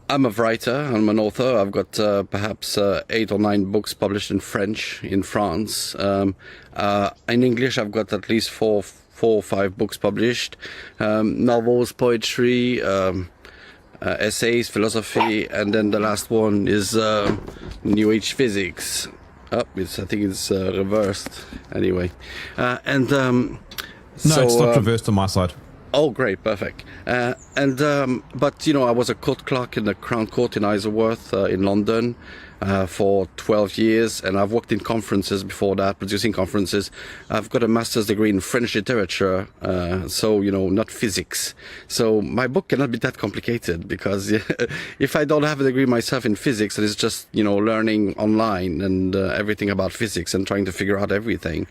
I'm a writer, I'm an author. I've got perhaps 8 or 9 books published in French in France. In English, I've got at least four or five books published. Novels, poetry, essays, philosophy, and then the last one is New Age physics. I think it's reversed anyway. No, it's not reversed on my side. Oh, great, perfect. But I was a court clerk in the Crown Court in Isleworth in London for 12 years, and I've worked in conferences before that, producing conferences. I've got a master's degree in French literature, so not physics. So my book cannot be that complicated, because if I don't have a degree myself in physics, and it's just learning online and everything about physics and trying to figure out everything,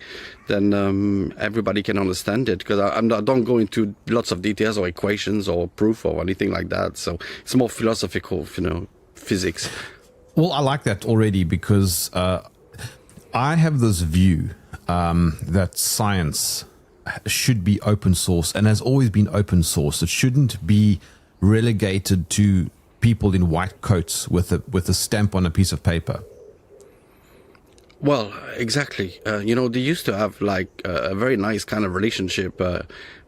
then everybody can understand it, because I don't go into lots of details or equations or proof or anything like that. So it's more philosophical, physics. Well, I like that already, because I have this view that science should be open source and has always been open source. It shouldn't be relegated to people in white coats with a stamp on a piece of paper. Well, exactly. They used to have like a very nice kind of relationship.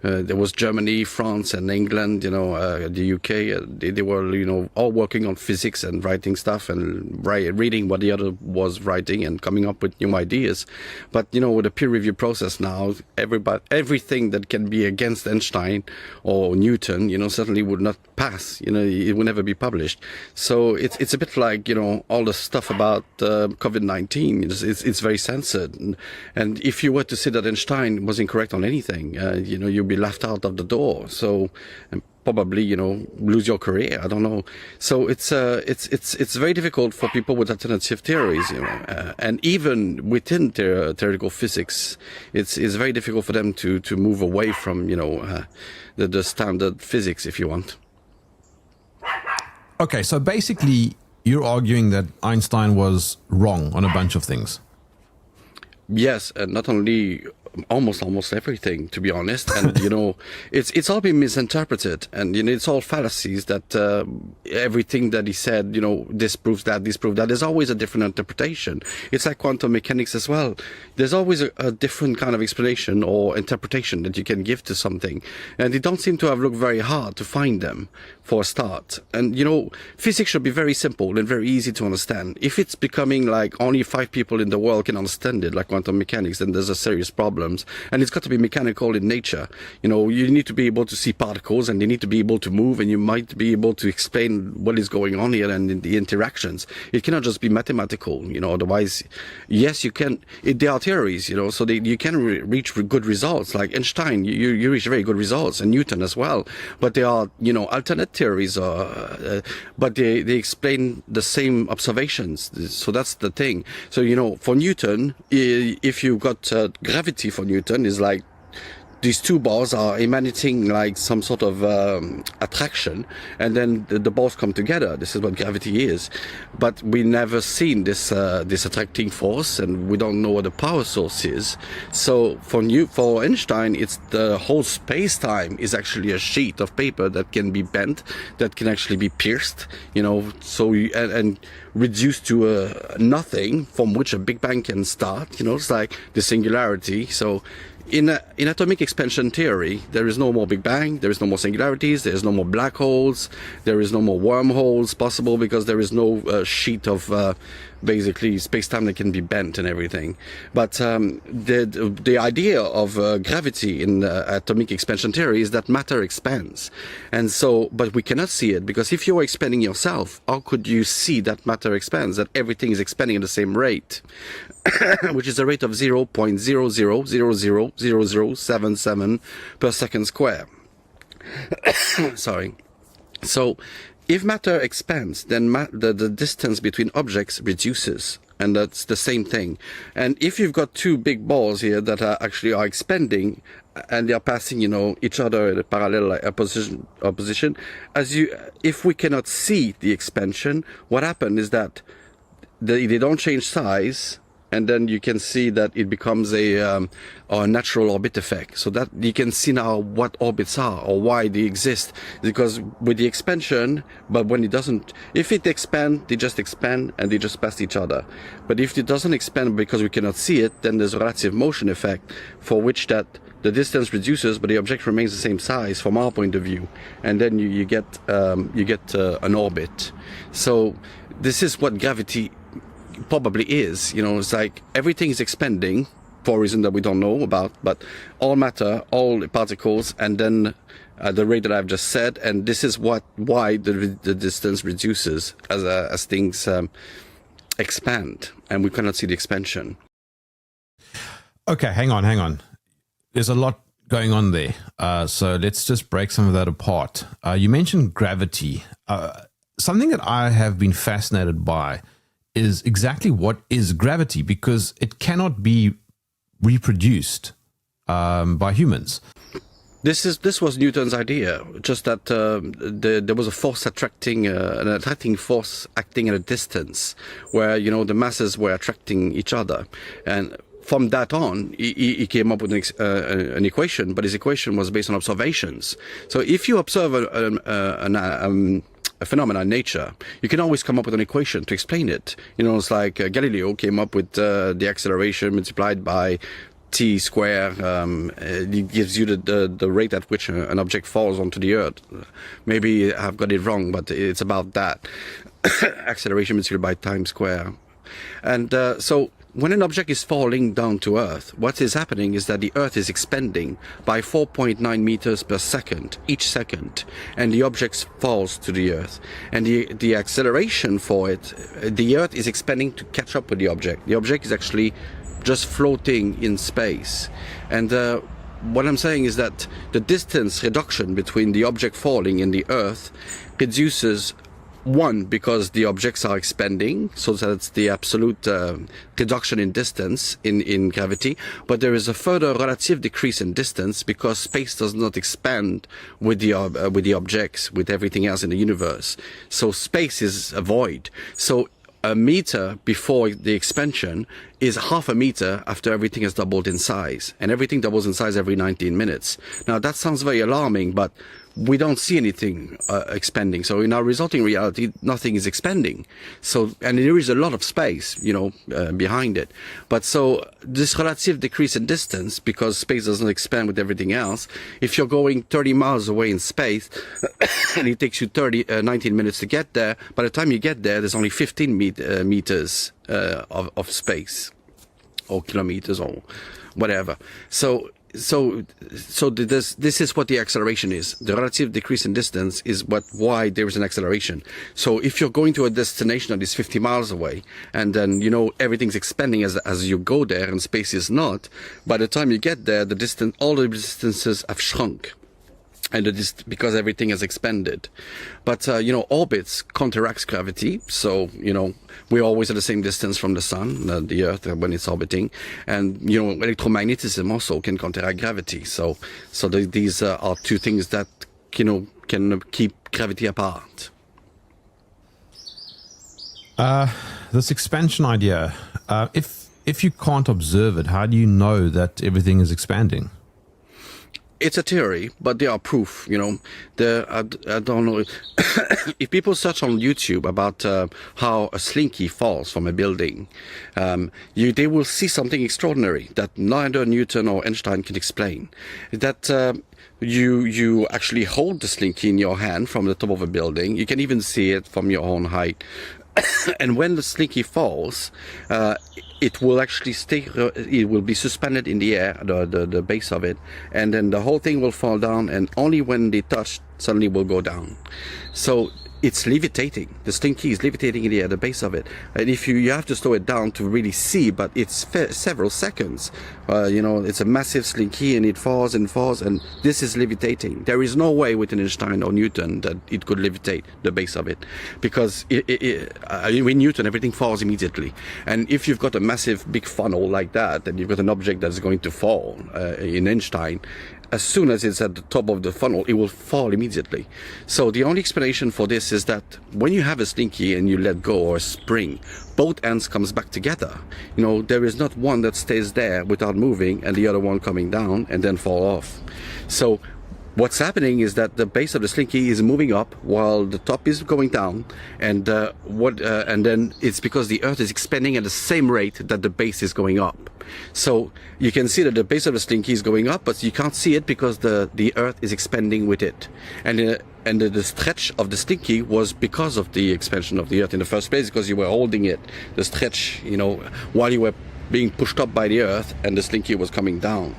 There was Germany, France, and England. The UK. They were, all working on physics and writing stuff and reading what the other was writing and coming up with new ideas. But with the peer review process now, everything that can be against Einstein or Newton, certainly would not pass. It would never be published. So it's a bit like all the stuff about COVID-19. It's very censored, and if you were to say that Einstein was incorrect on anything, you'd be left out of the door. So probably lose your career. I don't know. So it's very difficult for people with alternative theories, and even within theoretical physics, it's very difficult for them to move away from the standard physics, if you want. Okay, so basically you're arguing that Einstein was wrong on a bunch of things. Yes, and not only almost everything, to be honest. And it's all been misinterpreted, and it's all fallacies. That everything that he said, disproves that. There's always a different interpretation. It's like quantum mechanics as well. There's always a different kind of explanation or interpretation that you can give to something, and they don't seem to have looked very hard to find them for a start. And physics should be very simple and very easy to understand. If it's becoming like only 5 people in the world can understand it, like quantum mechanics, then there's a serious problem. And it's got to be mechanical in nature. You need to be able to see particles, and they need to be able to move, and you might be able to explain what is going on here and in the interactions. It cannot just be mathematical, otherwise, yes, you can. There are theories, so you can reach good results. Like Einstein, you reach very good results, and Newton as well. But there are, alternate theories, but they explain the same observations. So that's the thing. So, for Newton, if you've got gravity for Newton is like these 2 balls are emanating like some sort of attraction, and then the balls come together. This is what gravity is. But we never seen this attracting force, and we don't know what the power source is. So for Einstein, it's the whole space-time is actually a sheet of paper that can be bent, that can actually be pierced, and reduced to nothing from which a Big Bang can start. It's like the singularity. So in atomic expansion theory, there is no more Big Bang, there is no more singularities, there is no more black holes, there is no more wormholes possible, because there is no sheet of basically space-time that can be bent and everything. But the idea of gravity in atomic expansion theory is that matter expands. And so, but we cannot see it, because if you're expanding yourself, how could you see that matter expands, that everything is expanding at the same rate, which is a rate of 0.00000077 per second square. Sorry. So if matter expands, then the distance between objects reduces, and that's the same thing. And if you've got 2 big balls here that are expanding, and they are passing, each other in a parallel opposition, if we cannot see the expansion, what happens is that they don't change size, and then you can see that it becomes a natural orbit effect. So that you can see now what orbits are or why they exist. Because with the expansion, but when it doesn't, if it expands, they just expand and they just pass each other. But if it doesn't expand because we cannot see it, then there's a relative motion effect for which that the distance reduces, but the object remains the same size from our point of view, and then you get an orbit. So this is what gravity probably is. It's like everything is expanding for a reason that we don't know about, but all matter, all particles, and then at the rate that I've just said, and this is why the distance reduces as things expand, and we cannot see the expansion. Okay, hang on. There's a lot going on there. So let's just break some of that apart. You mentioned gravity. Something that I have been fascinated by is exactly what is gravity, because it cannot be reproduced by humans. This was Newton's idea, just that there was a force attracting, an attracting force acting at a distance, where the masses were attracting each other, and from that on, he came up with an equation, but his equation was based on observations. So if you observe a phenomenon in nature, you can always come up with an equation to explain it. It's like Galileo came up with the acceleration multiplied by t square. It gives you the rate at which an object falls onto the earth. Maybe I've got it wrong, but it's about that. Acceleration multiplied by time square. And so when an object is falling down to Earth, what is happening is that the Earth is expanding by 4.9 meters per second, each second, and the object falls to the Earth. And the acceleration for it, the Earth is expanding to catch up with the object. The object is actually just floating in space. And what I'm saying is that the distance reduction between the object falling and the Earth reduces, one, because the objects are expanding, so that's the absolute reduction in distance in gravity, but there is a further relative decrease in distance because space does not expand with the objects, with everything else in the universe. So space is a void. So a meter before the expansion is half a meter after everything has doubled in size, and everything doubles in size every 19 minutes. Now that sounds very alarming, but we don't see anything expanding. So in our resulting reality, nothing is expanding. So, and there is a lot of space, behind it. But so this relative decrease in distance, because space doesn't expand with everything else, if you're going 30 miles away in space, and it takes you 19 minutes to get there, by the time you get there, there's only 15 meters of space, or kilometers, or whatever. So this is what the acceleration is. The relative decrease in distance is why there is an acceleration. So if you're going to a destination that is 50 miles away, and then everything's expanding as you go there, and space is not, by the time you get there, all the distances have shrunk. And it is because everything has expanded. But, orbits counteracts gravity. So, we're always at the same distance from the sun, the Earth, when it's orbiting. And, electromagnetism also can counteract gravity. So these are two things that, can keep gravity apart. This expansion idea, if you can't observe it, how do you know that everything is expanding? It's a theory, but there are proof, I don't know. If people search on YouTube about how a slinky falls from a building, they will see something extraordinary that neither Newton or Einstein can explain. That you actually hold the slinky in your hand from the top of a building. You can even see it from your own height. And when the slinky falls, it will actually it will be suspended in the air, the base of it, and then the whole thing will fall down, and only when they touch, suddenly will go down. So it's levitating. The slinky is levitating in the air, the base of it. And if you have to slow it down to really see, but it's several seconds. It's a massive slinky, and it falls and falls, and this is levitating. There is no way with Einstein or Newton that it could levitate the base of it, because with Newton everything falls immediately. And if you've got a massive big funnel like that, and you've got an object that's going to fall in Einstein, as soon as it's at the top of the funnel, it will fall immediately. So the only explanation for this this is that when you have a slinky and you let go, or a spring, both ends comes back together. You know, there is not one that stays there without moving and the other one coming down and then fall off. So what's happening is that the base of the slinky is moving up while the top is going down, and then it's because the Earth is expanding at the same rate that the base is going up. So you can see that the base of the slinky is going up, but you can't see it because the Earth is expanding with it. And the stretch of the slinky was because of the expansion of the Earth in the first place, because you were holding it, the stretch, you know, while you were being pushed up by the Earth and the slinky was coming down.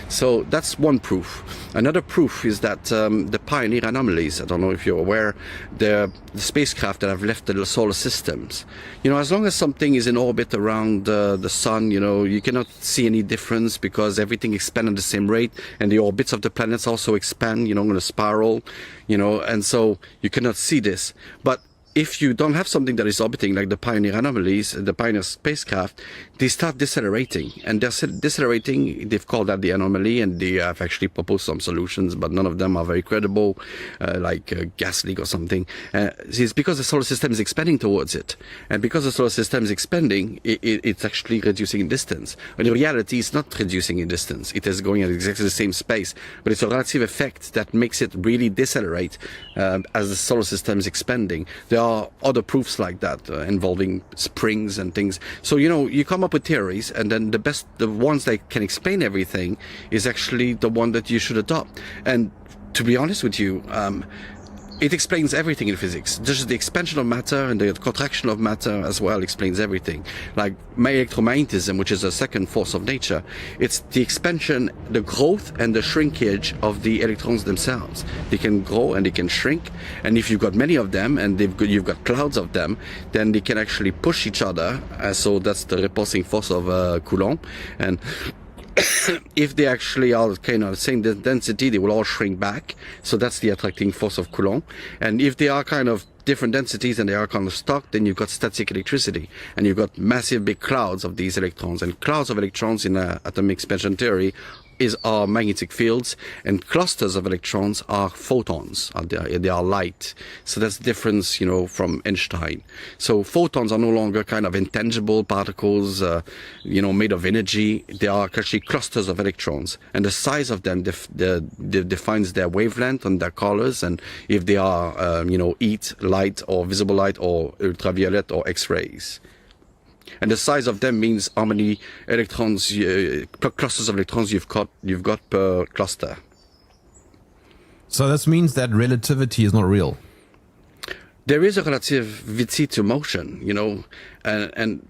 So that's one proof. Another proof is that the Pioneer anomalies, I don't know if you're aware, the spacecraft that have left the solar systems. You know, as long as something is in orbit around the sun, you know, you cannot see any difference because everything expands at the same rate, and the orbits of the planets also expand, you know, in a spiral, you know, and so you cannot see this. But if you don't have something that is orbiting like the Pioneer anomalies, the Pioneer spacecraft, they start decelerating. And they're decelerating, they've called that the anomaly, and they have actually proposed some solutions, but none of them are very credible, like gas leak or something. It's because the solar system is expanding towards it. And because the solar system is expanding, it's actually reducing in distance. And in reality, it's not reducing in distance. It is going at exactly the same space, but it's a relative effect that makes it really decelerate as the solar system is expanding. There are other proofs like that involving springs and things. So, you know, you come up with theories, and then the ones that can explain everything is actually the one that you should adopt. And to be honest with you, it explains everything in physics. Just the expansion of matter and the contraction of matter as well explains everything. Like electromagnetism, which is a second force of nature, it's the expansion, the growth and the shrinkage of the electrons themselves. They can grow and they can shrink, and if you've got many of them and you've got clouds of them, then they can actually push each other. So that's the repulsing force of Coulomb. And if they actually are kind of the same density, they will all shrink back. So that's the attracting force of Coulomb. And if they are kind of different densities and they are kind of stuck, then you've got static electricity. And you've got massive big clouds of these electrons. And clouds of electrons in atomic expansion theory are magnetic fields, and clusters of electrons are photons. They are light. So that's the difference, you know, from Einstein. So photons are no longer kind of intangible particles, you know, made of energy. They are actually clusters of electrons, and the size of them defines their wavelength and their colors, and if they are, you know, heat, light, or visible light, or ultraviolet, or X-rays. And the size of them means how many electrons, clusters of electrons you've got per cluster. So this means that relativity is not real. There is a relativity to motion, you know, and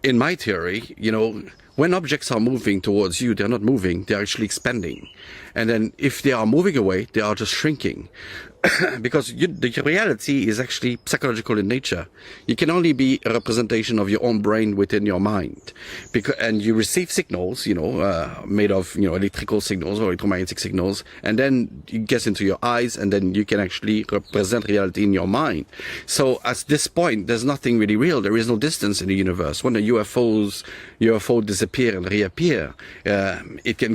in my theory, you know, when objects are moving towards you, they're not moving, they're actually expanding. And then if they are moving away, they are just shrinking. Because the reality is actually psychological in nature. You can only be a representation of your own brain within your mind. And you receive signals, you know, made of, you know, electrical signals or electromagnetic signals, and then it gets into your eyes, and then you can actually represent reality in your mind. So at this point, there's nothing really real. There is no distance in the universe. When a UFO disappear and reappear, it can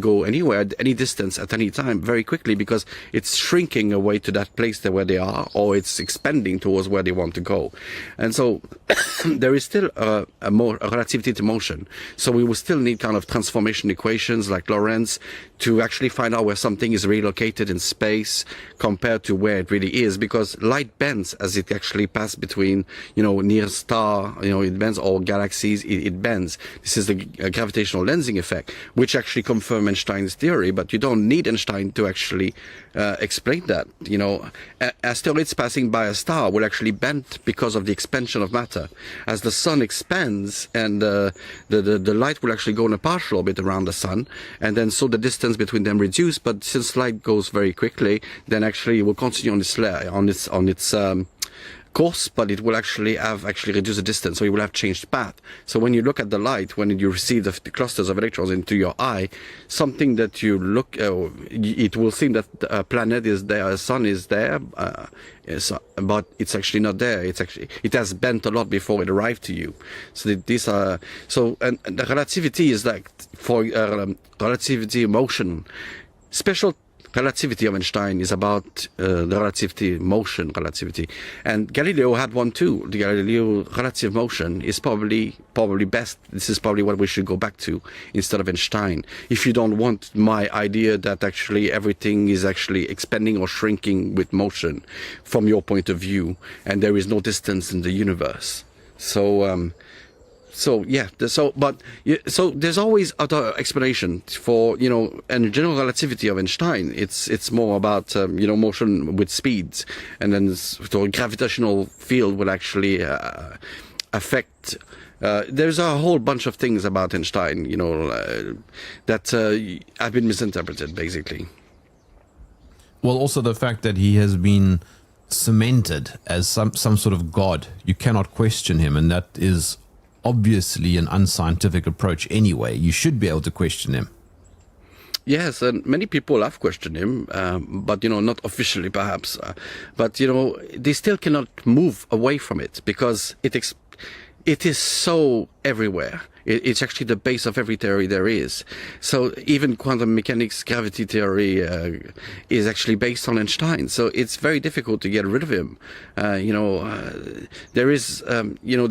go anywhere, at any distance, at any time, very quickly, because it's shrinking away to that place where they are, or it's expanding towards where they want to go. And so there is still a relativity to motion. So we will still need kind of transformation equations like Lorentz to actually find out where something is relocated in space compared to where it really is, because light bends as it actually passes between, you know, near star, you know, it bends, or galaxies, it bends. This is the gravitational lensing effect, which actually confirms Einstein's theory, but you don't need Einstein to actually explain that. You know, asteroids passing by a star will actually bend because of the expansion of matter. As the sun expands, and the light will actually go in a partial orbit around the sun, and then so the distance between them reduce. But since light goes very quickly, then actually it will continue on its course, but it will actually reduce the distance, so it will have changed path. So when you look at the light, when you receive the clusters of electrons into your eye, something that you look, it will seem that a planet is there, a sun is there, but it's actually not there. It has bent a lot before it arrived to you. So these are and the relativity is like for relativity motion. Special relativity of Einstein is about the relativity, motion relativity. And Galileo had one too. The Galileo relative motion is probably best. This is probably what we should go back to instead of Einstein. If you don't want my idea that actually everything is actually expanding or shrinking with motion from your point of view, and there is no distance in the universe. So there's always other explanation for, and general relativity of Einstein. It's more about motion with speeds, and then the gravitational field will actually affect. There's a whole bunch of things about Einstein, that have been misinterpreted, basically. Well, also the fact that he has been cemented as some sort of god. You cannot question him, and that is obviously an unscientific approach anyway. You should be able to question him. Yes, and many people have questioned him, but, not officially perhaps. But, they still cannot move away from it because it is so everywhere. It's actually the base of every theory there is. So even quantum mechanics gravity theory is actually based on Einstein. So it's very difficult to get rid of him. There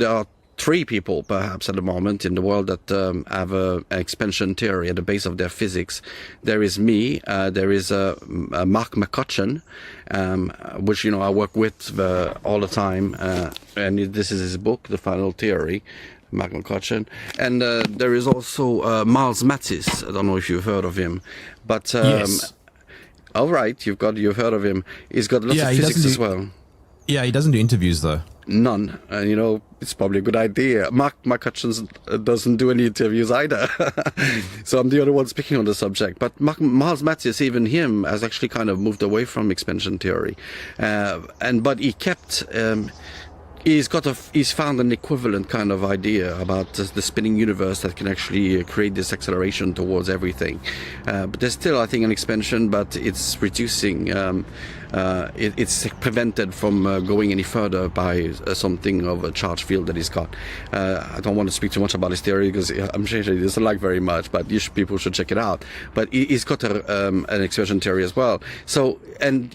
are 3 people perhaps at the moment in the world that have an expansion theory at the base of their physics. There is me, there is Mark McCutcheon, which I work with all the time, and this is his book, The Final Theory, Mark McCutcheon. And there is also Miles Mattis. I don't know if you've heard of him, but yes. All right, you've heard of him. He's got lots of physics as well. Yeah, he doesn't do interviews though. None. It's probably a good idea. Mark Hutchins doesn't do any interviews either. So I'm the only one speaking on the subject. But Miles Mattis, even him, has actually kind of moved away from expansion theory. But he kept... He's found an equivalent kind of idea about the spinning universe that can actually create this acceleration towards everything. But there's still, I think, an expansion, but it's reducing. It's prevented from going any further by something of a charge field that he's got. I don't want to speak too much about his theory because I'm sure he doesn't like very much, but people should check it out. But he's got an expansion theory as well. So, and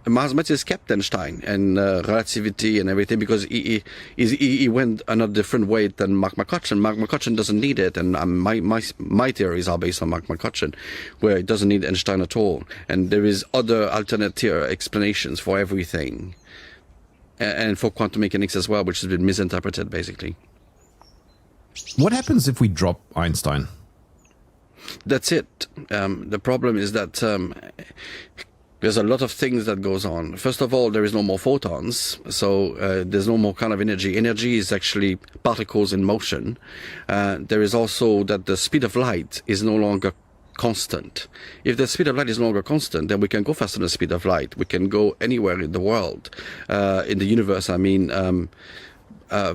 Miles Mattis kept Einstein and relativity and everything because he went another different way than Mark McCutcheon. Mark McCutcheon doesn't need it, and my theories are based on Mark McCutcheon, where it doesn't need Einstein at all. And there is other alternative explanations for everything, and for quantum mechanics as well, which has been misinterpreted basically. What happens if we drop Einstein? That's it. The problem is that there's a lot of things that goes on. First of all, there is no more photons, so there's no more kind of energy. Energy is actually particles in motion. There is also that the speed of light is no longer constant. If the speed of light is no longer constant, then we can go faster than the speed of light. We can go anywhere in the world, in the universe,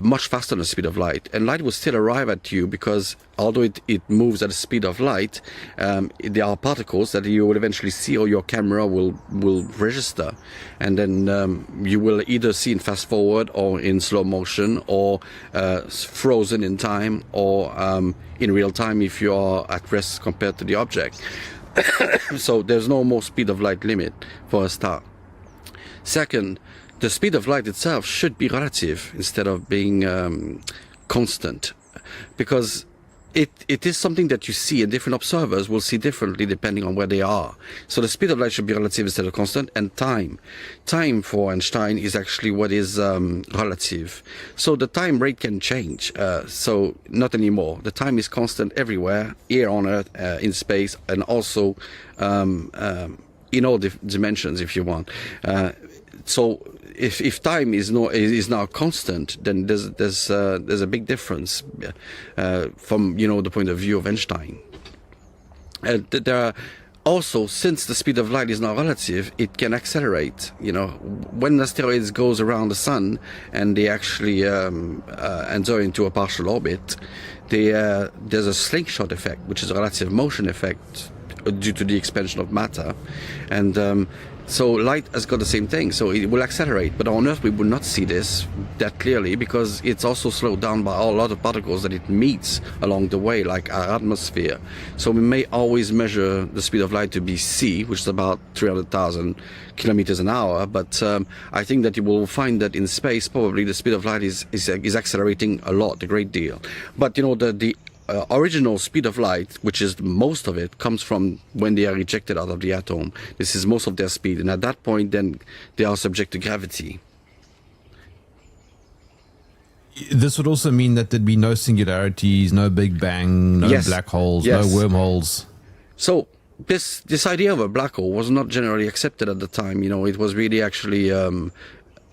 much faster than the speed of light. And light will still arrive at you because although it moves at the speed of light, there are particles that you will eventually see, or your camera will register. And then you will either see in fast forward or in slow motion, or frozen in time, or in real time if you are at rest compared to the object. So there's no more speed of light limit for a star. Second, the speed of light itself should be relative instead of being constant, because it is something that you see, and different observers will see differently depending on where they are. So the speed of light should be relative instead of constant. And time for Einstein is actually what is relative. So the time rate can change. So not anymore. The time is constant everywhere, here on Earth, in space, and also in all dimensions, if you want. So if time is now constant, then there's a big difference from the point of view of Einstein. And there are also, since the speed of light is now relative, it can accelerate. When asteroids goes around the sun and they actually enter into a partial orbit, there's a slingshot effect, which is a relative motion effect due to the expansion of matter, and So light has got the same thing, so it will accelerate. But on Earth, we will not see this that clearly because it's also slowed down by a lot of particles that it meets along the way, like our atmosphere. So we may always measure the speed of light to be c, which is about 300,000 kilometers an hour. But I think that you will find that in space, probably the speed of light is accelerating a lot, a great deal. But the original speed of light, which is most of it, comes from when they are ejected out of the atom. This is most of their speed, and at that point, then they are subject to gravity. This would also mean that there'd be no singularities, no Big Bang, no black holes, no wormholes. So this idea of a black hole was not generally accepted at the time. It was really actually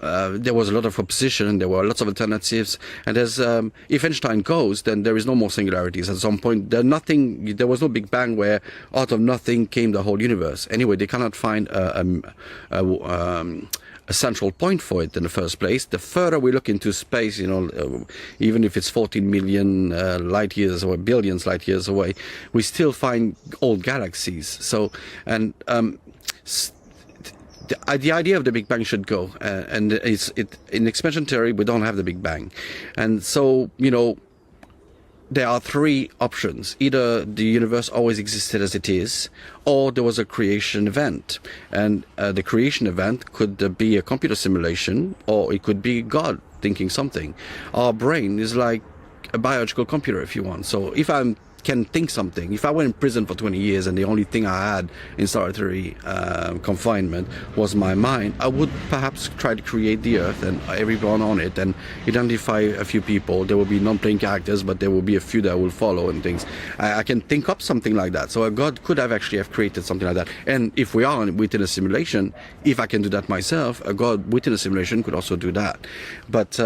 there was a lot of opposition, there were lots of alternatives, and if Einstein goes, then there is no more singularities. At some point, there was no Big Bang where out of nothing came the whole universe. Anyway, they cannot find a central point for it in the first place. The further we look into space, even if it's 14 million light years away, billions light years away, we still find old galaxies. So, and the idea of the Big Bang should go, and in expansion theory we don't have the Big Bang, and so there are three options: either the universe always existed as it is, or there was a creation event, and the creation event could be a computer simulation, or it could be God thinking something. Our brain is like a biological computer, if you want. So if I can think something, if I went in prison for 20 years and the only thing I had in solitary confinement was my mind, I would perhaps try to create the Earth and everyone on it and identify a few people. There will be non-playing characters, but there will be a few that will follow and things. I can think up something like that. So a God could have created something like that. And if we are within a simulation, if I can do that myself, a God within a simulation could also do that. But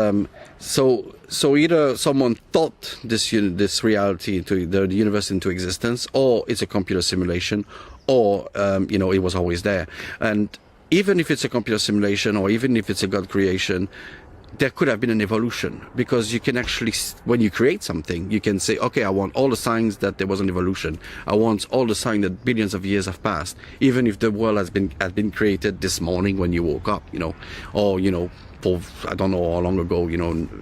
so either someone thought this reality into the universe into existence, or it's a computer simulation, or it was always there. And even if it's a computer simulation, or even if it's a God creation, there could have been an evolution, because you can actually, when you create something, you can say, okay, I want all the signs that there was an evolution. I want all the signs that billions of years have passed, even if the world has been created this morning when you woke up, or for I don't know how long ago,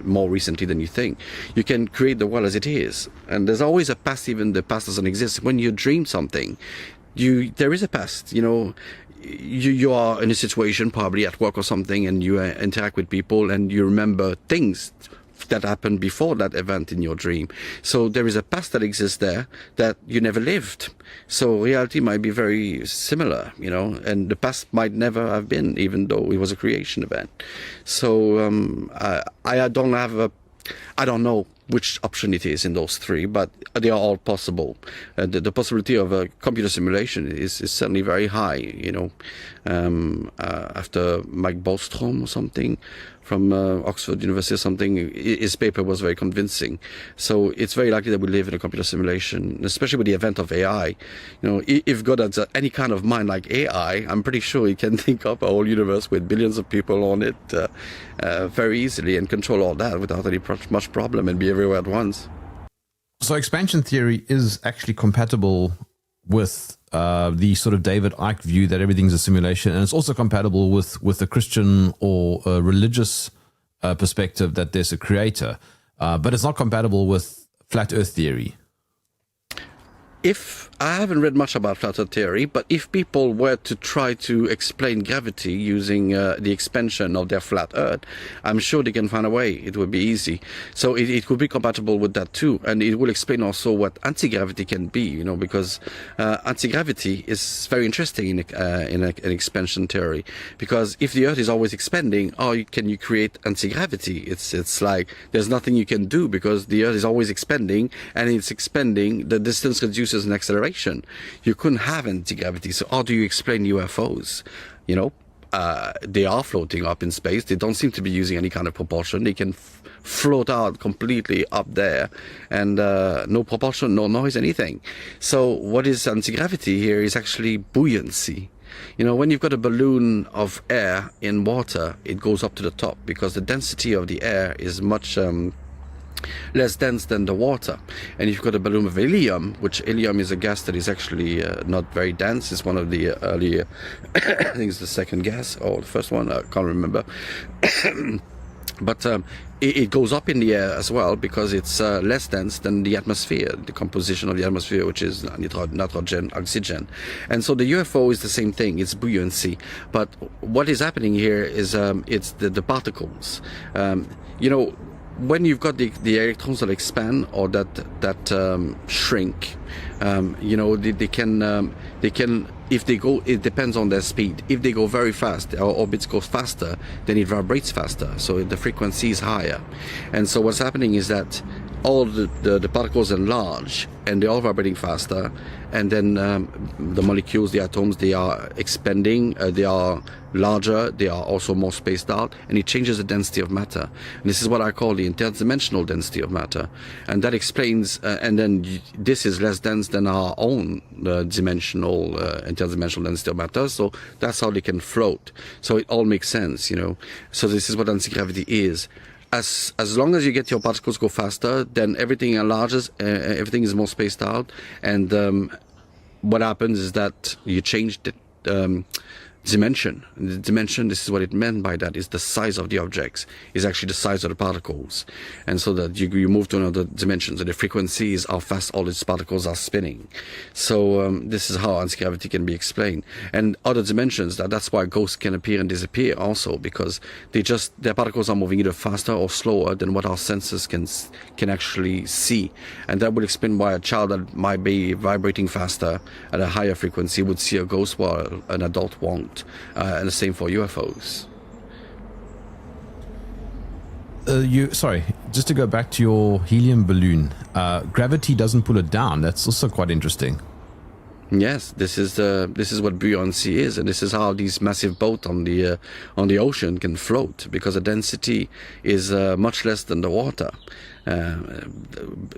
more recently than you think. You can create the world as it is, and there's always a past, even the past doesn't exist. When you dream something, there is a past. You are in a situation, probably at work or something, and you interact with people, and you remember things that happened before that event in your dream. So there is a past that exists there that you never lived. So reality might be very similar, and the past might never have been, even though it was a creation event. So I don't know which option it is in those three, but they are all possible. The possibility of a computer simulation is certainly very high. After Mike Bostrom or something from Oxford University or something, his paper was very convincing. So it's very likely that we live in a computer simulation, especially with the advent of AI. If God has any kind of mind like AI, I'm pretty sure he can think up a whole universe with billions of people on it very easily and control all that without any much problem and be everywhere at once. So expansion theory is actually compatible with the sort of David Icke view that everything's a simulation, and it's also compatible with a Christian or a religious perspective that there's a creator, but it's not compatible with flat earth theory. If I haven't read much about flat earth theory, but if people were to try to explain gravity using the expansion of their flat earth, I'm sure they can find a way. It would be easy. So it could be compatible with that too, and it will explain also what anti-gravity can be. Because anti-gravity is very interesting in an expansion theory. Because if the Earth is always expanding, how can you create anti-gravity? It's like there's nothing you can do, because the Earth is always expanding, and it's expanding. The distance reduces an acceleration. You couldn't have anti-gravity. So how do you explain UFOs? They are floating up in space. They don't seem to be using any kind of propulsion. They can float out completely up there, and no propulsion, no noise, anything. So what is anti-gravity here is actually buoyancy. When you've got a balloon of air in water, it goes up to the top because the density of the air is much less dense than the water. And if you've got a balloon of helium, which helium is a gas that is actually not very dense, it's one of the earlier, I think it's the second gas or the first one, I can't remember. But it goes up in the air as well because it's less dense than the atmosphere, the composition of the atmosphere, which is nitrogen, oxygen. And so the UFO is the same thing, it's buoyancy. But what is happening here is it's the particles. When you've got the electrons that expand or that shrink, they can if they go, it depends on their speed. If they go very fast, our orbits go faster, then it vibrates faster, so the frequency is higher. And so what's happening is that all the particles enlarge and they're all vibrating faster, and then the molecules, the atoms, they are expanding, they are larger, they are also more spaced out, and it changes the density of matter. And this is what I call the interdimensional density of matter, and that explains and then this is less dense than our own interdimensional density of matter, so that's how they can float. So it all makes sense, so this is what anti-gravity is. As long as you get your particles go faster, then everything enlarges, everything is more spaced out, and what happens is that you change the dimension. The dimension, this is what it meant by that, is the size of the objects, is actually the size of the particles. And so that you move to another dimension. So the frequency is how fast all these particles are spinning. So this is how anti-gravity can be explained. And other dimensions, that's why ghosts can appear and disappear also, because their particles are moving either faster or slower than what our senses can actually see. And that would explain why a child that might be vibrating faster at a higher frequency would see a ghost while an adult won't. And the same for UFOs. Sorry, just to go back to your helium balloon, gravity doesn't pull it down. That's also quite interesting. Yes, this is what buoyancy is, and this is how these massive boats on the ocean can float, because the density is much less than the water.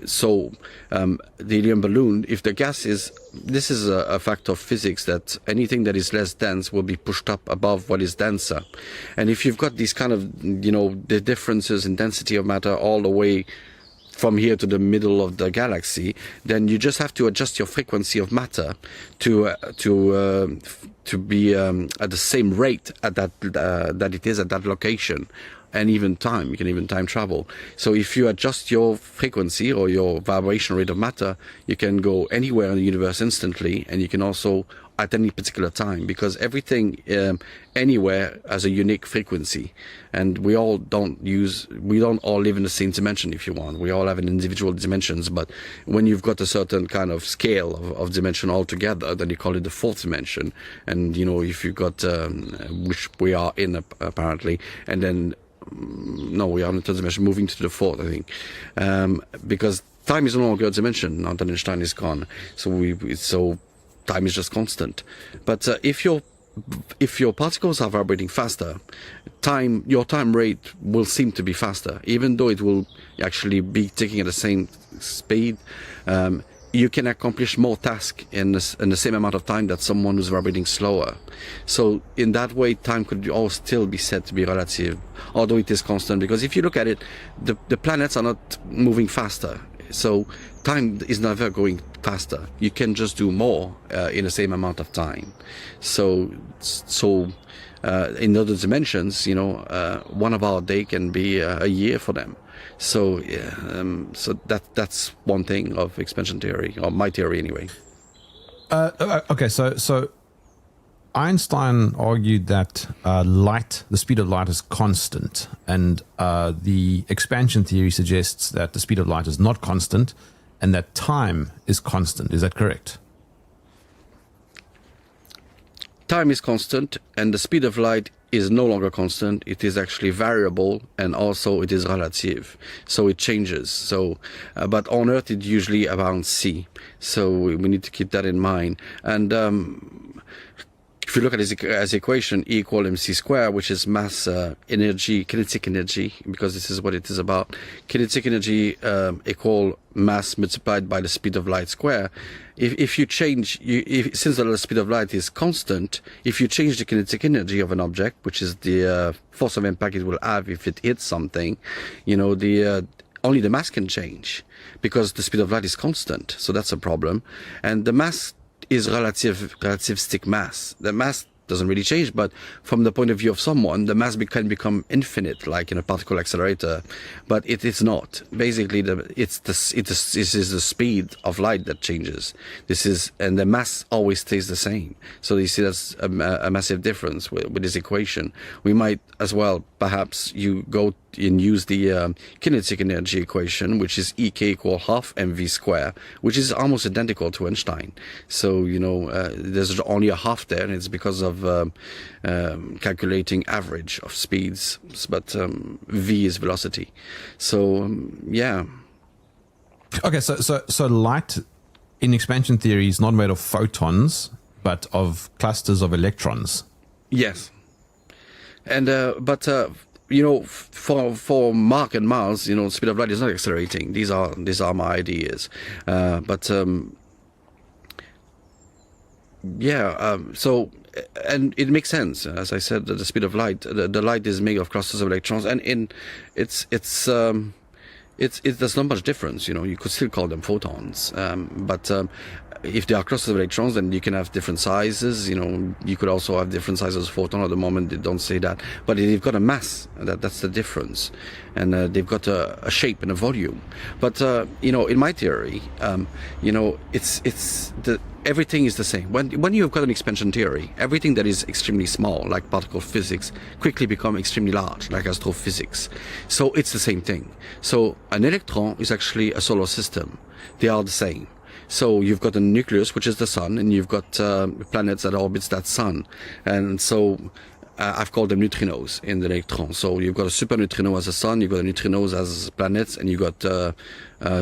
So the helium balloon, if the gas this is a fact of physics, that anything that is less dense will be pushed up above what is denser. And if you've got these kind of, the differences in density of matter all the way from here to the middle of the galaxy, then you just have to adjust your frequency of matter to be at the same rate at that it is at that location. And even time, you can even time travel. So if you adjust your frequency or your vibration rate of matter, you can go anywhere in the universe instantly, and you can also at any particular time, because everything anywhere has a unique frequency, and we don't all live in the same dimension. If you want, we all have individual dimensions, but when you've got a certain kind of scale of dimension altogether, then you call it the fourth dimension. And if you've got which we are in apparently, and then no, we are in the third dimension, moving to the fourth, I think, because time is no longer a dimension now that Einstein is gone. So time is just constant. But if your particles are vibrating faster, your time rate will seem to be faster, even though it will actually be taking at the same speed. You can accomplish more tasks in the same amount of time that someone who's vibrating slower. So in that way, time could all still be said to be relative, although it is constant. Because if you look at it, the planets are not moving faster. So time is never going faster. You can just do more in the same amount of time. So in other dimensions, 1 of our day can be a year for them. So that's one thing of expansion theory, or my theory anyway. Okay, so Einstein argued that the speed of light is constant, and the expansion theory suggests that the speed of light is not constant, and that time is constant. Is that correct? Time is constant, and the speed of light is no longer constant. It is actually variable, and also it is relative, so it changes. So but on Earth it's usually around c, so we need to keep that in mind. And if you look at his equation, E equal mc square, which is mass, energy, kinetic energy, because this is what it is about. Kinetic energy equal mass multiplied by the speed of light square. If you change, since the speed of light is constant, if you change the kinetic energy of an object, which is the force of impact it will have if it hits something, only the mass can change, because the speed of light is constant. So that's a problem. And the mass is relativistic mass. The mass doesn't really change, but from the point of view of someone, the mass can become infinite, like in a particle accelerator, but it is not. Basically, this is the speed of light that changes. And the mass always stays the same. So you see that's a massive difference with this equation. We might as well, perhaps, you go and use the kinetic energy equation, which is EK equal half mv square, which is almost identical to Einstein. So, there's only a half there, and it's because of calculating average of speeds, but v is velocity. So, yeah. Okay, so light in expansion theory is not made of photons, but of clusters of electrons. Yes. And, for Mark and Mars, the speed of light is not accelerating. These are my ideas. So, and it makes sense. As I said, the speed of light, the light is made of clusters of electrons, and there's not much difference. You could still call them photons, but if they are clusters of electrons, then you can have different sizes. You could also have different sizes of photon. At the moment, they don't say that, but they've got a mass. That's the difference, and they've got a shape and a volume. But in my theory, everything is the same. When you've got an expansion theory, everything that is extremely small, like particle physics, quickly become extremely large, like astrophysics. So it's the same thing. So an electron is actually a solar system. They are the same. So you've got a nucleus, which is the sun, and you've got planets that orbits that sun. And so I've called them neutrinos in the electron. So you've got a superneutrino as a sun, you've got neutrinos as planets, and you've got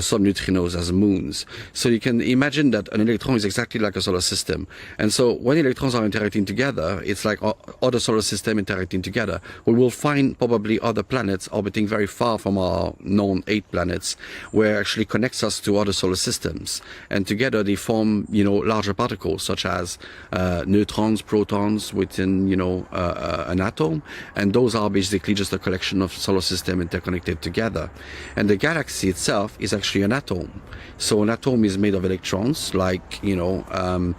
some neutrinos as moons. So you can imagine that an electron is exactly like a solar system. And so when electrons are interacting together, it's like other solar system interacting together. We will find probably other planets orbiting very far from our known 8 planets, where actually connects us to other solar systems. And together they form, larger particles, such as neutrons, protons within, an atom. And those are basically just a collection of solar systems interconnected together. And the galaxy itself is actually an atom. So an atom is made of electrons, like a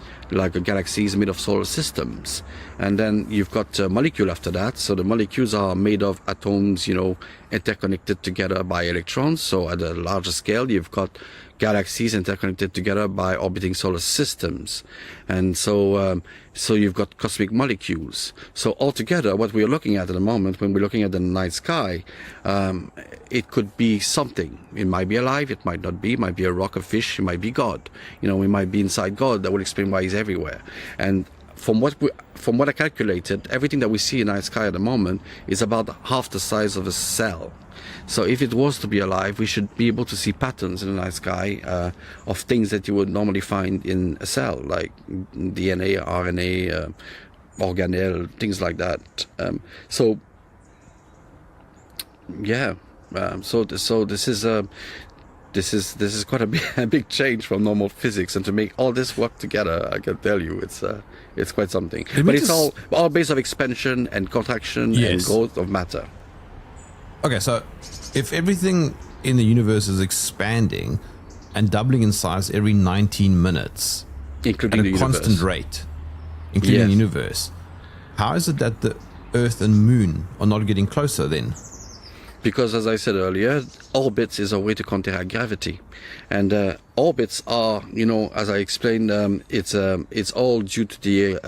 galaxy is made of solar systems. And then you've got a molecule after that. So the molecules are made of atoms, interconnected together by electrons. So at a larger scale, you've got galaxies interconnected together by orbiting solar systems. And so you've got cosmic molecules. So altogether, what we're looking at the moment, when we're looking at the night sky, it could be something. It might be alive, it might not be. It might be a rock, a fish, it might be God. We might be inside God. That will explain why he's everywhere. And from what I calculated, everything that we see in the night sky at the moment is about half the size of a cell. So if it was to be alive, we should be able to see patterns in the night sky of things that you would normally find in a cell, like DNA, RNA, organelle, things like that. So this is quite a big change from normal physics, and to make all this work together, I can tell you, it's quite something. But it's all based on expansion and contraction and growth of matter. Okay, so if everything in the universe is expanding and doubling in size every 19 minutes, including at a constant rate, including the universe, how is it that the Earth and Moon are not getting closer then? Because, as I said earlier, orbits is a way to counteract gravity, and orbits are, as I explained, it's all due to the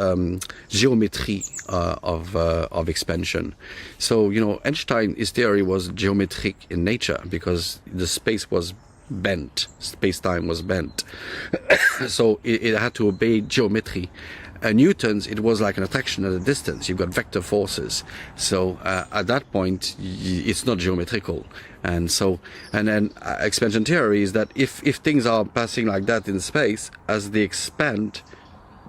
geometry of expansion. So, Einstein, his theory was geometric in nature because the space was bent, space-time was bent, so it had to obey geometry. Newton's, it was like an attraction at a distance. You've got vector forces. So at that point, it's not geometrical. And then expansion theory is that if things are passing like that in space, as they expand,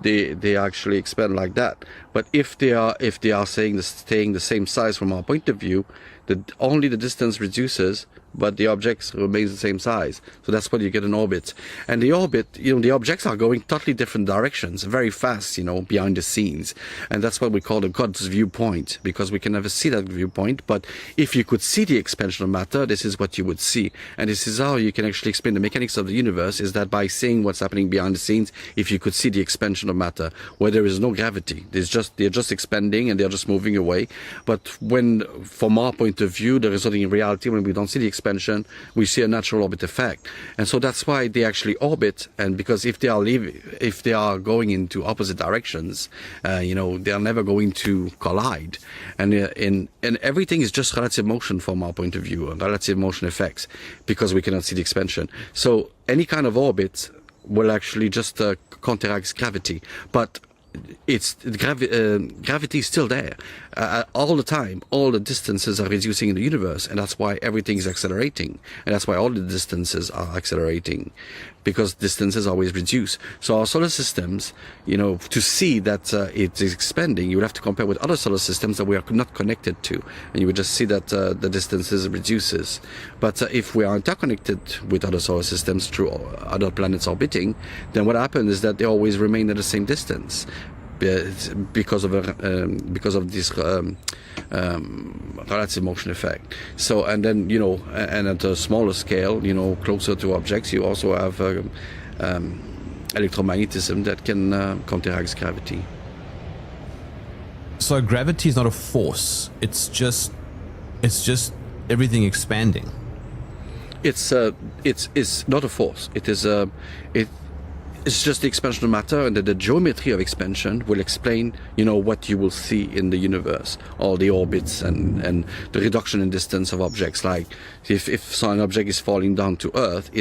they actually expand like that. But if they are staying the same size from our point of view, only the distance reduces, but the objects remains the same size. So that's what you get in orbit. And the orbit, the objects are going totally different directions, very fast, behind the scenes. And that's what we call the God's viewpoint, because we can never see that viewpoint. But if you could see the expansion of matter, this is what you would see. And this is how you can actually explain the mechanics of the universe, is that by seeing what's happening behind the scenes, if you could see the expansion of matter, where there is no gravity, they're just expanding and they're just moving away. But when, from our point of view, the resulting in reality, when we don't see the expansion, we see a natural orbit effect. And so that's why they actually orbit. And because if they are going into opposite directions, they are never going to collide. And everything is just relative motion from our point of view, and relative motion effects, because we cannot see the expansion. So any kind of orbit will actually just counteract gravity. But gravity is still there all the time. All the distances are reducing in the universe, and that's why everything is accelerating, and that's why all the distances are accelerating, because distances always reduce. So our solar systems, to see that it is expanding, you would have to compare with other solar systems that we are not connected to, and you would just see that the distances reduces. But if we are interconnected with other solar systems through other planets orbiting, then what happens is that they always remain at the same distance, because of this relative motion effect. So, and then and at a smaller scale, closer to objects, you also have electromagnetism that can counteract gravity. So gravity is not a force; it's just everything expanding. It's not a force. It's just the expansion of matter, and the geometry of expansion will explain, what you will see in the universe, all the orbits and the reduction in distance of objects. Like if an object is falling down to Earth,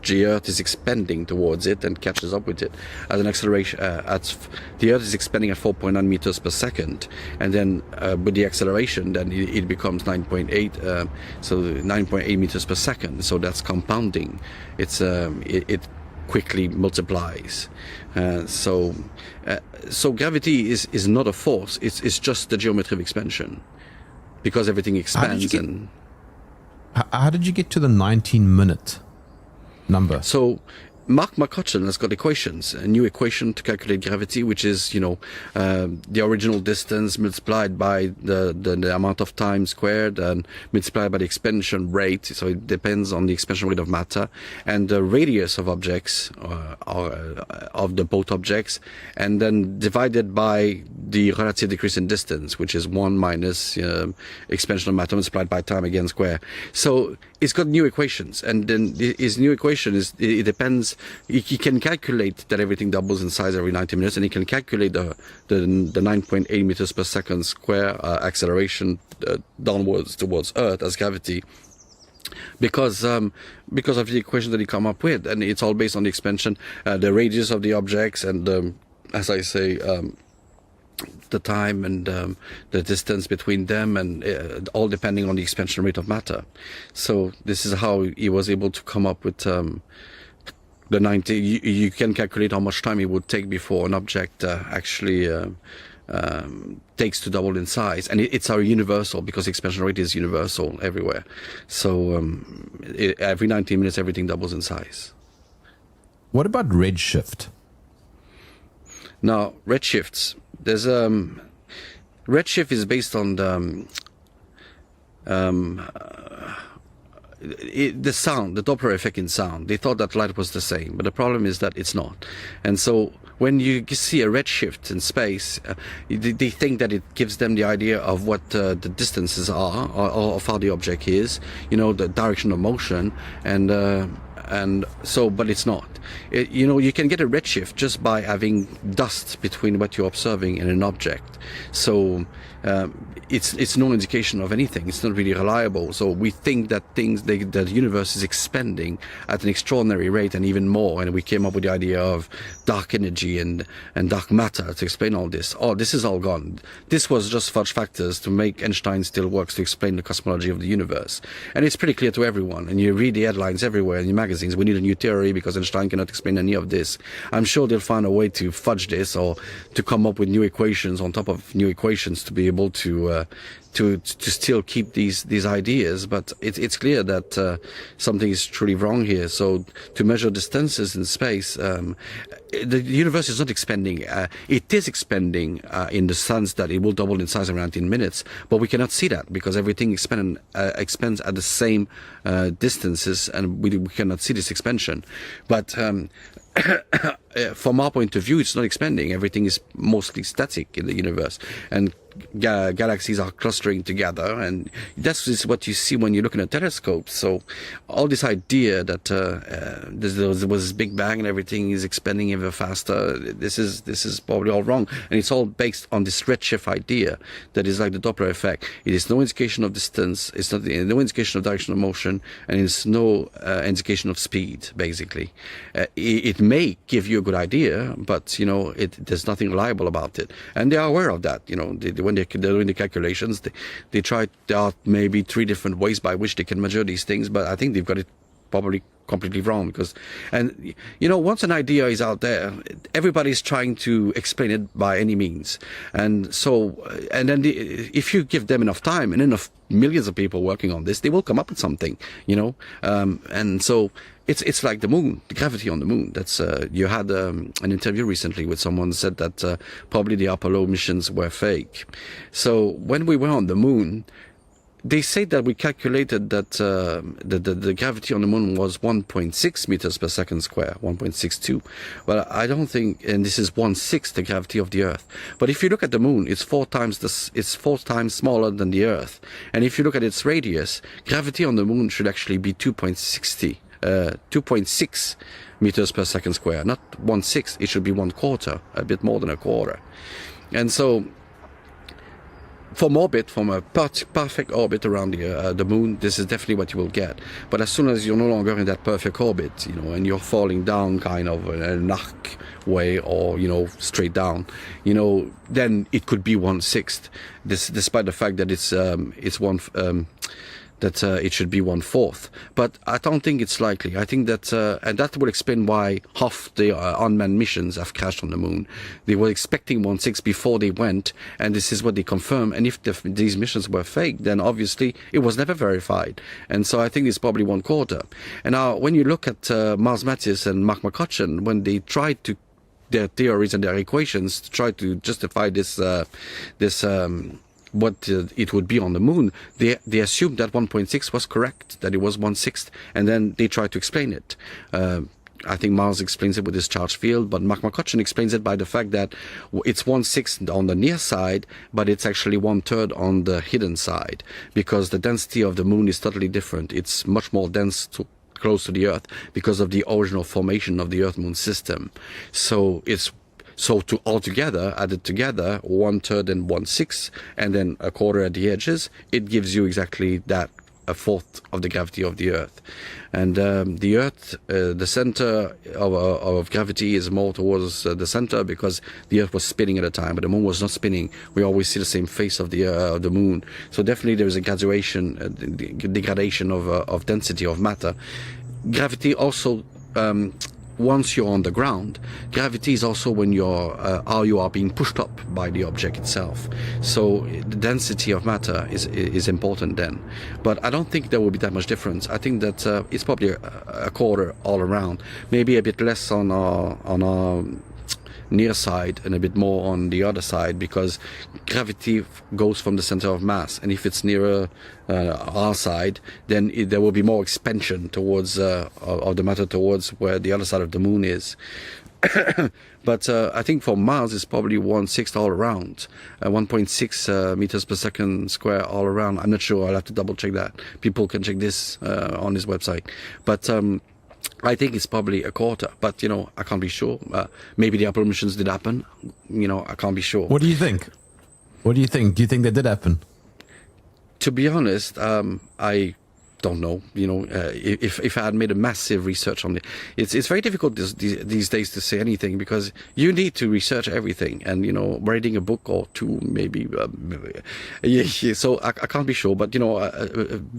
the Earth is expanding towards it and catches up with it at an acceleration. The Earth is expanding at 4.9 meters per second, and then with the acceleration, then it becomes 9.8, so 9.8 meters per second. So that's compounding. It quickly multiplies. So gravity is not a force. It's just the geometry of expansion, because everything expands. How did you get to the 19-minute number? So Mark McCutcheon has got equations, a new equation to calculate gravity, which is, the original distance multiplied by the amount of time squared and multiplied by the expansion rate. So it depends on the expansion rate of matter and the radius of objects, of the both objects, and then divided by the relative decrease in distance, which is 1 minus expansion of matter multiplied by time again square. So it's got new equations, and then his new equation it depends. He can calculate that everything doubles in size every 90 minutes, and he can calculate the 9.8 meters per second square acceleration downwards towards Earth as gravity, because of the equation that he come up with, and it's all based on the expansion, the radius of the objects, and as I say, the time and the distance between them, and all depending on the expansion rate of matter. So this is how he was able to come up with the 90. You can calculate how much time it would take before an object actually takes to double in size, and it's our universal, because expansion rate is universal everywhere. So every 90 minutes everything doubles in size. What about redshift? Now redshifts. There's redshift is based on the sound, the Doppler effect in sound. They thought that light was the same, but the problem is that it's not. And so when you see a redshift in space, they think that it gives them the idea of what the distances are, or of how the object is, the direction of motion, and so, but it's not. You can get a redshift just by having dust between what you're observing and an object. So it's no indication of anything. It's not really reliable. So we think that the universe is expanding at an extraordinary rate, and even more. And we came up with the idea of dark energy and dark matter to explain all this. Oh, this is all gone. This was just fudge factors to make Einstein still works to explain the cosmology of the universe. And it's pretty clear to everyone. And you read the headlines everywhere in the magazines. We need a new theory because Einstein cannot explain any of this. I'm sure they'll find a way to fudge this, or to come up with new equations on top of new equations to be able to to still keep these ideas, but it's clear that something is truly wrong here. So to measure distances in space, the universe is not expanding. It is expanding in the sense that it will double in size in around 10 minutes, but we cannot see that because everything expands at the same distances, and we cannot see this expansion. But from our point of view, it's not expanding. Everything is mostly static in the universe, and galaxies are clustering together, and that's just what you see when you look in a telescope. So all this idea that there was this Big Bang and everything is expanding ever faster, this is probably all wrong, and it's all based on this redshift idea that is like the Doppler effect. It is no indication of distance, it's not no indication of direction of motion, and it's no indication of speed, basically. It may give you a good idea, but there's nothing reliable about it, and they are aware of that. When they're doing the calculations, there are maybe 3 different ways by which they can measure these things, but I think they've got it probably completely wrong. Once an idea is out there, everybody's trying to explain it by any means, and then if you give them enough time and enough millions of people working on this, they will come up with something, and so it's like the moon, the gravity on the moon. That's you had an interview recently with someone who said that probably the Apollo missions were fake. So when we were on the moon, they say that we calculated that the gravity on the moon was 1.6 meters per second square, 1.62. Well, I don't think, and this is 1/6 the gravity of the Earth. But if you look at the moon, it's 4 times smaller than the Earth. And if you look at its radius, gravity on the moon should actually be 2.6 meters per second square, not 1/6. It should be 1/4, a bit more than a quarter. And so, from a perfect orbit around the moon, this is definitely what you will get. But as soon as you're no longer in that perfect orbit, and you're falling down kind of in an arc way, or straight down, then it could be 1/6. Despite the fact that it's one. It should be 1/4, but I don't think it's likely. I think that, and that will explain why half the unmanned missions have crashed on the moon. They were expecting 1/6 before they went, and this is what they confirm. And if these missions were fake, then obviously it was never verified. And so I think it's probably 1/4. And now, when you look at Mars Mattis and Mark McCutcheon, when they tried to their theories and their equations to try to justify what it would be on the moon, they assumed that 1.6 was correct, that it was 1/6, and then they tried to explain it. I think Mars explains it with his charge field, but Mark McCutcheon explains it by the fact that it's 1/6 on the near side, but it's actually 1/3 on the hidden side, because the density of the moon is totally different. It's much more dense close to the Earth because of the original formation of the Earth-Moon system. So to altogether, added together, 1/3 and 1/6, and then a quarter at the edges, it gives you exactly that, 1/4 of the gravity of the Earth. And the Earth, the center of gravity is more towards the center, because the Earth was spinning at the time, but the moon was not spinning. We always see the same face of the moon. So definitely there is a degradation of density of matter. Gravity also, once you're on the ground, gravity is also when how you are being pushed up by the object itself. So the density of matter is important then. But I don't think there will be that much difference. I think that it's probably a quarter all around, maybe a bit less on our near side and a bit more on the other side, because gravity goes from the center of mass, and if it's nearer our side, then there will be more expansion towards of the matter towards where the other side of the moon is. But I think for Mars it's probably 1/6 all around, 1.6 meters per second square all around. I'm not sure, I'll have to double check that. People can check this on his website, but I think it's probably a quarter, but I can't be sure. Maybe the Apollo missions did happen. I can't be sure. What do you think? Do you think they did happen? To be honest, I don't know. If I had made a massive research on it, it's very difficult these days to say anything, because you need to research everything, and writing a book or two maybe. So I can't be sure, but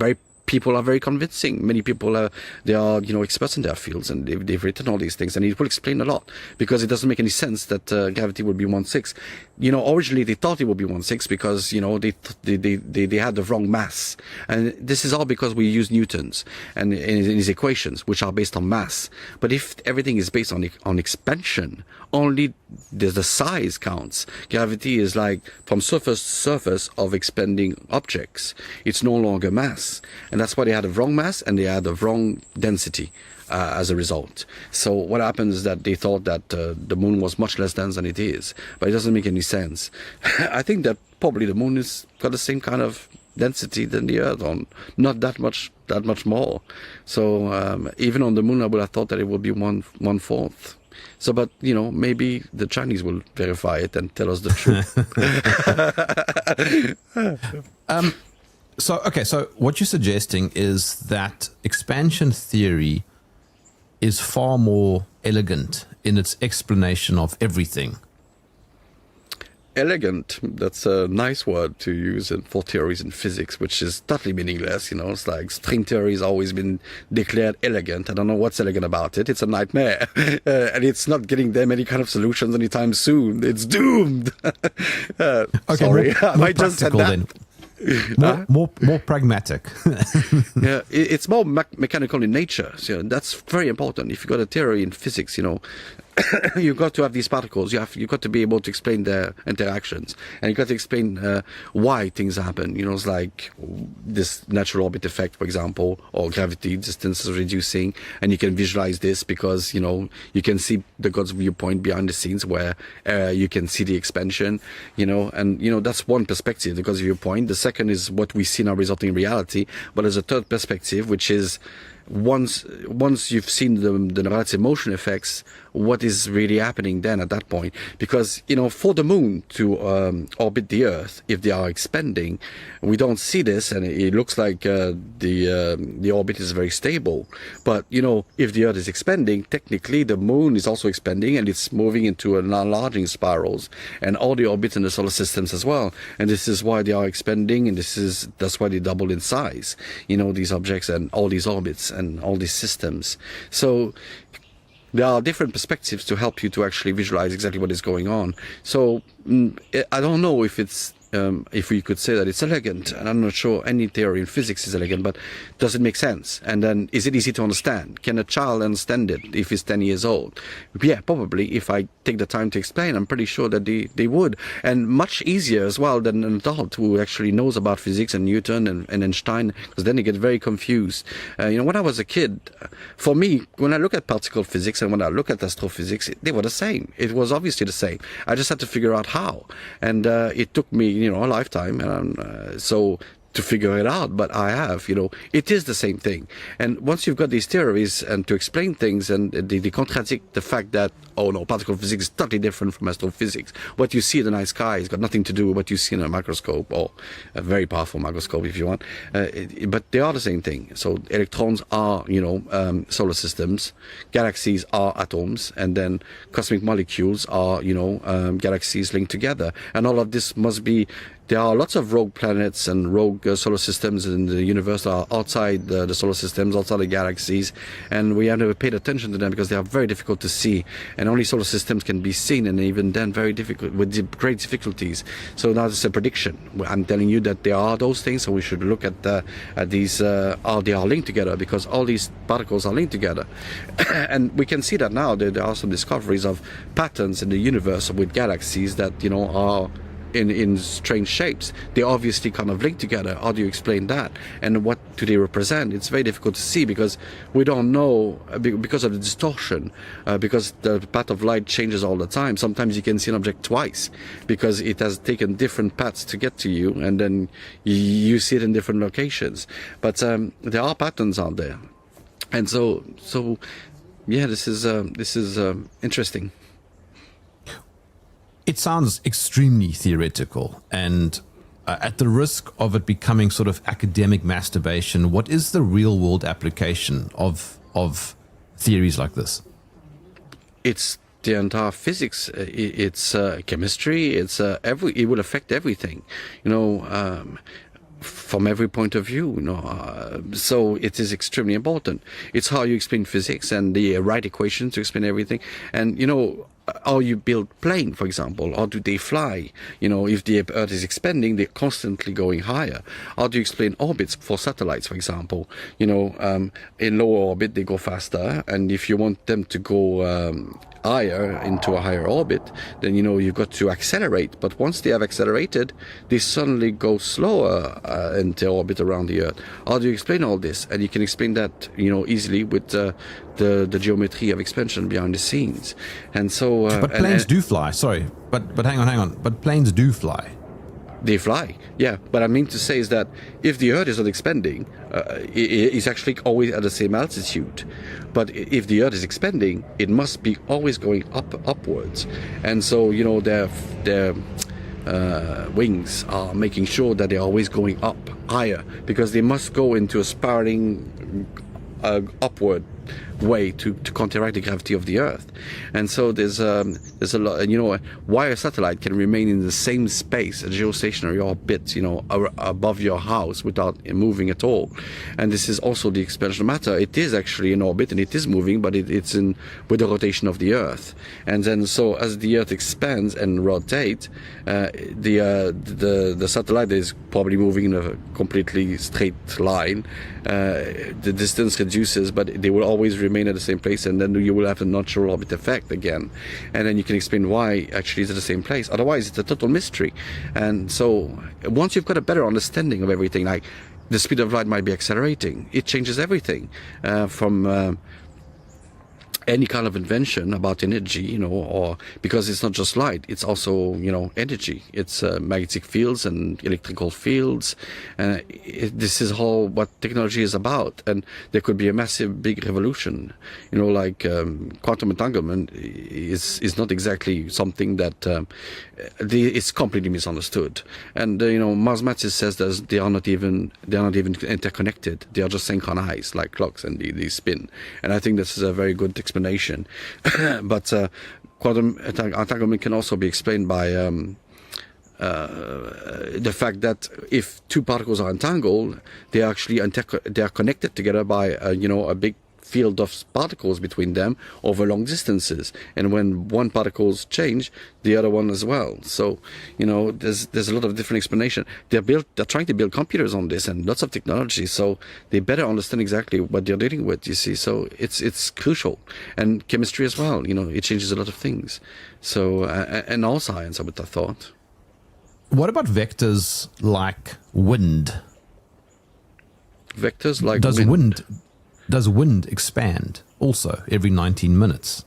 very people are very convincing. Many people they are experts in their fields, and they've written all these things, and it will explain a lot, because it doesn't make any sense that gravity would be 1/6. Originally they thought it would be 1/6 because they had the wrong mass, and this is all because we use Newton's and in his equations, which are based on mass. But if everything is based on expansion, only the size counts. Gravity is like from surface to surface of expanding objects. It's no longer mass. And that's why they had a wrong mass and they had a wrong density as a result. So what happens is that they thought that the moon was much less dense than it is. But it doesn't make any sense. I think that probably the moon has got the same kind of density than the Earth, on not that much more. So even on the moon, I would have thought that it would be 1/4. So, but maybe the Chinese will verify it and tell us the truth. So what you're suggesting is that expansion theory is far more elegant in its explanation of everything. Elegant, that's a nice word to use for theories in physics, which is totally meaningless. It's like string theory has always been declared elegant. I don't know what's elegant about it. It's a nightmare. And it's not getting them any kind of solutions anytime soon. It's doomed. Okay, sorry. more I just said practical that. then. More pragmatic. Yeah, it's more mechanical in nature. So that's very important. If you've got a theory in physics, you've got to have these particles. You've got to be able to explain their interactions, and you've got to explain why things happen. It's like this natural orbit effect, for example, or gravity, distance is reducing, and you can visualize this because you can see the God's viewpoint behind the scenes, where you can see the expansion. And that's one perspective, the God's viewpoint. The second is what we see now resulting reality. But there's a third perspective, which is once you've seen the relative motion effects, what is really happening then at that point? Because for the moon to orbit the Earth, if they are expanding, we don't see this, and it looks like the orbit is very stable. But if the Earth is expanding, technically the moon is also expanding, and it's moving into enlarging spirals, and all the orbits in the solar systems as well. And this is why they are expanding, and that's why they double in size. These objects and all these orbits and all these systems. So there are different perspectives to help you to actually visualize exactly what is going on. So I don't know if it's if we could say that it's elegant, and I'm not sure any theory in physics is elegant, but does it make sense? And then is it easy to understand? Can a child understand it if he's 10 years old? Yeah, probably. If I take the time to explain, I'm pretty sure that they would. And much easier as well than an adult who actually knows about physics and Newton and Einstein, because then they get very confused. When I was a kid, for me, when I look at particle physics and when I look at astrophysics, they were the same. It was obviously the same. I just had to figure out how. And it took me a lifetime, and so to figure it out, but I have, it is the same thing. And once you've got these theories and to explain things, and they contradict the fact that, oh no, particle physics is totally different from astrophysics. What you see in the night sky has got nothing to do with what you see in a microscope, or a very powerful microscope if you want. But they are the same thing. So electrons are, solar systems, galaxies are atoms, and then cosmic molecules are, galaxies linked together. And all of this must be. There are lots of rogue planets and rogue solar systems in the universe that are outside the solar systems, outside the galaxies, and we have never paid attention to them because they are very difficult to see, and only solar systems can be seen, and even then very difficult, with great difficulties. So now it's a prediction. I'm telling you that there are those things, so we should look at these, how they are linked together, because all these particles are linked together. And we can see that now. There are some discoveries of patterns in the universe with galaxies that, are in strange shapes. They obviously kind of link together. How do you explain that? And what do they represent? It's very difficult to see because we don't know, because of the distortion, because the path of light changes all the time. Sometimes you can see an object twice because it has taken different paths to get to you, and then you see it in different locations. But there are patterns out there. And so yeah, this is interesting. It sounds extremely theoretical, and at the risk of it becoming sort of academic masturbation, what is the real-world application of theories like this? It's the entire physics. It's chemistry. It's it will affect everything. from every point of view, so it is extremely important. It's how you explain physics and the right equations to explain everything. And how you build plane, for example, how do they fly? If the Earth is expanding, they're constantly going higher. How do you explain orbits for satellites, for example? In lower orbit, they go faster, and if you want them to go higher, into a higher orbit, then you've got to accelerate. But once they have accelerated, they suddenly go slower in their orbit around the Earth. How do you explain all this? And you can explain that easily with the geometry of expansion behind the scenes. And so but planes do fly. Sorry, but hang on. But planes do fly. They fly, yeah. But I mean to say is that if the Earth is not expanding, it's actually always at the same altitude. But if the Earth is expanding, it must be always going upwards. And so their wings are making sure that they're always going up higher, because they must go into a spiraling upward way to counteract the gravity of the Earth. And so there's a lot, why a satellite can remain in the same space, a geostationary orbit, above your house without moving at all. And this is also the expansion of matter. It is actually in orbit and it is moving, but it's in with the rotation of the Earth. And then so as the Earth expands and rotates, the satellite is probably moving in a completely straight line. The distance reduces, but they will always remain at the same place, and then you will have a natural orbit effect again, and then you can explain why actually it's at the same place. Otherwise, it's a total mystery. And so once you've got a better understanding of everything, like the speed of light might be accelerating, it changes everything from any kind of invention about energy, or because it's not just light, it's also, energy. It's magnetic fields and electrical fields. This is all what technology is about. And there could be a massive, big revolution. Like quantum entanglement is not exactly something that it's completely misunderstood. And mathematics says that they are not even interconnected. They are just synchronized like clocks, and they spin. And I think this is a very good explanation. But quantum entanglement can also be explained by the fact that if two particles are entangled, they are actually they are connected together by a big field of particles between them over long distances, and when one particles change, the other one as well. So there's a lot of different explanation. They're trying to build computers on this and lots of technology, so they better understand exactly what they're dealing with, you see. So it's crucial. And chemistry as well, it changes a lot of things. So and all science, I would have thought. What about vectors like wind? Vectors like Does wind expand also every 19 minutes?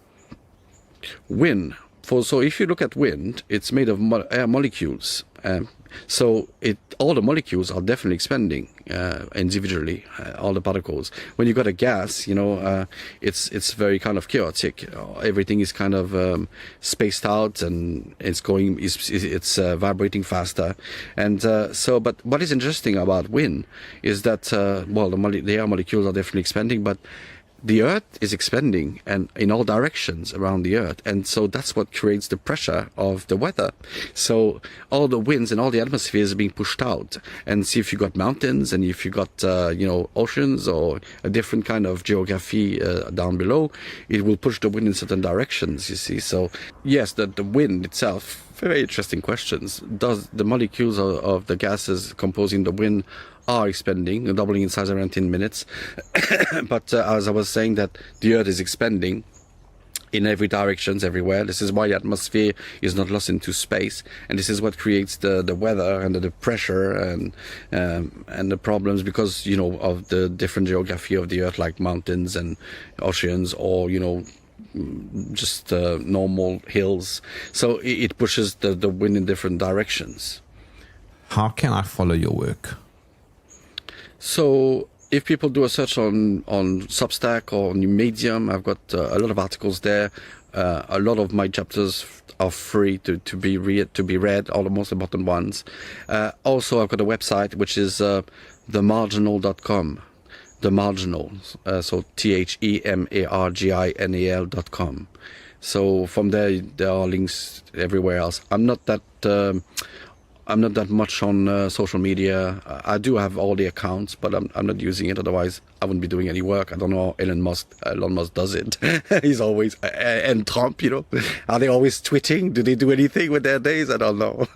Wind. So if you look at wind, it's made of air molecules. So all the molecules are definitely expanding individually, all the particles. When you got a gas, it's very kind of chaotic. Everything is kind of spaced out, and it's vibrating faster. And but what is interesting about wind is that the air molecules are definitely expanding, but the Earth is expanding and in all directions around the Earth, and so that's what creates the pressure of the weather. So all the winds and all the atmosphere is being pushed out. And see, if you got mountains and if you got oceans or a different kind of geography down below, it will push the wind in certain directions, you see. So yes, the wind itself, very interesting questions. Does the molecules of the gases composing the wind are expanding, doubling in size around 10 minutes. But as I was saying, that the Earth is expanding in every directions, everywhere. This is why the atmosphere is not lost into space, and this is what creates the weather and the pressure and the problems, because of the different geography of the Earth, like mountains and oceans, or just normal hills. So it pushes the wind in different directions. How can I follow your work? So if people do a search on Substack or on Medium, I've got a lot of articles there. A lot of my chapters are free to be read, all the most important ones. Also, I've got a website, which is themarginal.com. The Marginal, so THEMARGINAL.com. So from there are links everywhere else. I'm not that I'm not that much on social media. I do have all the accounts, but I'm not using it. Otherwise, I wouldn't be doing any work. I don't know how Elon Musk does it. He's always, and Trump, you know, are they always tweeting? Do they do anything with their days? I don't know.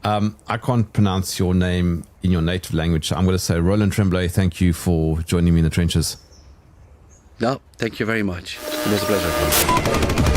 I can't pronounce your name in your native language. I'm going to say Roland Tremblay. Thank you for joining me in the trenches. No, thank you very much. It was a pleasure.